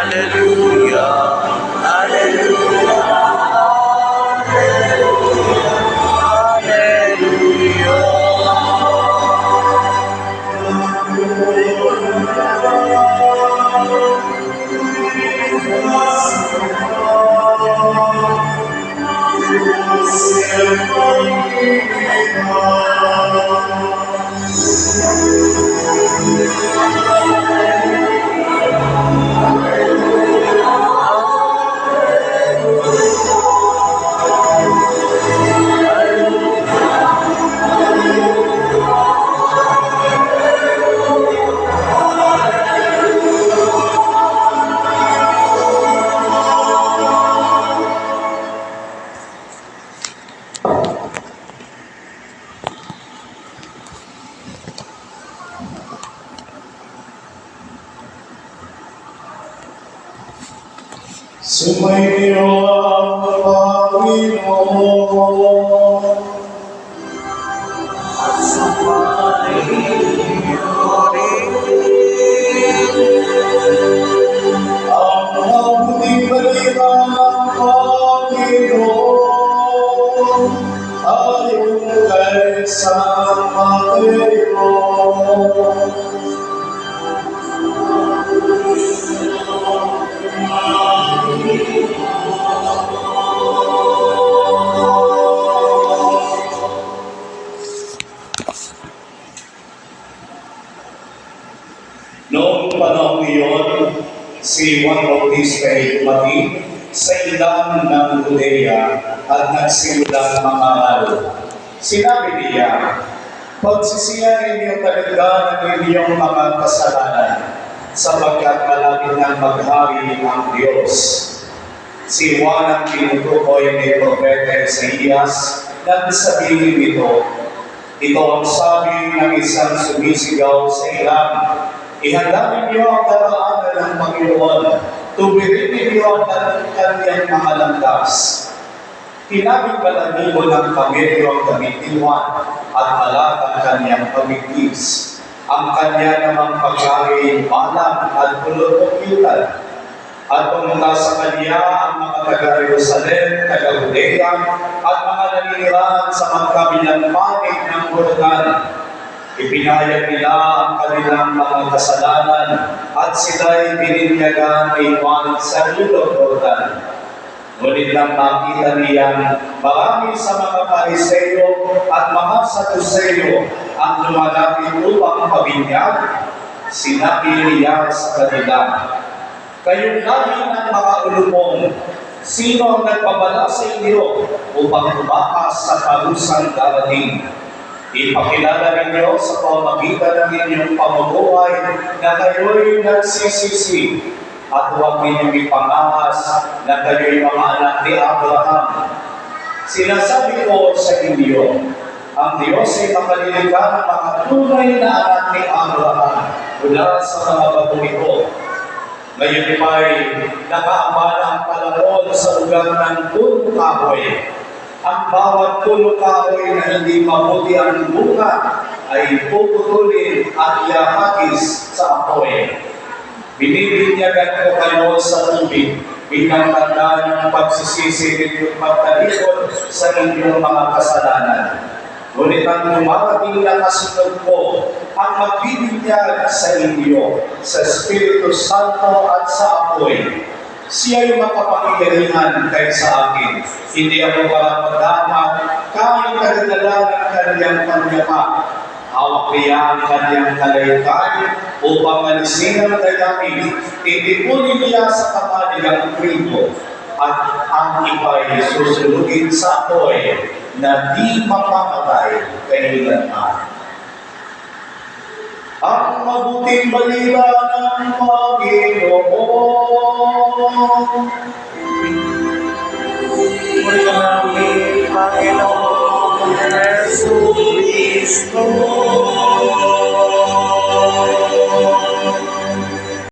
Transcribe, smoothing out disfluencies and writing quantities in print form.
Hallelujah, hallelujah, Sumainyo ang Panginoon. at sumainyo rin. Ang mabuting balita ng Panginoon ayon kay San Mateo. Noong panahon iyon, si Juan Bautista ay dumating sa ilang ng Judea at nagsimulang mangangaral. Sinabi niya, pagsisiyahin niyo talaga ng inyong mga kasalanan, sapagkat malapit ng maghari ang Diyos. Si Juan ang tinutukoy ni Propeta Isaías na sabihin nito, ito ang sabi ng isang sumisigaw sa ilang, ihanda ninyo ang daraanan ng Panginoon, tuwirin ninyo ang kanyang mga landas. Tinabing balahibo ng kamelyo ang damit ni Juan at alat ang kanyang pamigkis. Ang kanya namang pagkain, malam at pulot-pulitan. At pumunta sa kanya ang mga taga-Jerusalem, taga-Judea, at mga naninirahan sa magkabilang panig ng Jordan. Ipinayag nila ang kanilang mga kasalanan at sila'y bininyagan ni Juan sa ilog Jordan. Ngunit nang makita niya marami sa mga Pariseo at mga Saduceo ang lumalapit upang pabinyag, sinabi niya sa kanila, kayong lahi ng mga ulumong, sino ang nagpabala sa inyo upang tumakas sa parusang darating? Ipakilala ninyo sa pamamagitan ng inyong pamumuhay na kayo'y nagsisisi at huwag ninyong ipangahas na kayo'y mga anak ni Abraham. Sinasabi ko sa inyo, ang Diyos ay makalilikha ng mga tunay na anak ni Abraham mula sa mga bato ito. Ngayon pa'y nakaambala ang palabon sa lugar ng punong kahoy. Ang bawat punong kahoy na hindi mabuti ang bunga ay puputulin at iahagis sa apoy. Binibinyagan ko kayo sa tubig bilang tanda ng pagsisisi ninyo pagtalikod sa inyong mga kasalanan. Ngunit ang dumarating na kasunod ko ang magbibinyag sa inyo sa Espiritu Santo at sa apoy. Siya'y makapangyarihan kaysa akin. Hindi ako karapat-dapat kahit kadadala ng kanyang panyapak. Hawak niya ang kanyang kalaykay upang alisin ang dayamin. Itipunin niya sa kamay ang trigo at ang iba'y susunugin sa apoy na di mapapatay kailanman. Ang mabuting balita ng Panginoon. Puri ka namin, Panginoon Jesu Cristo.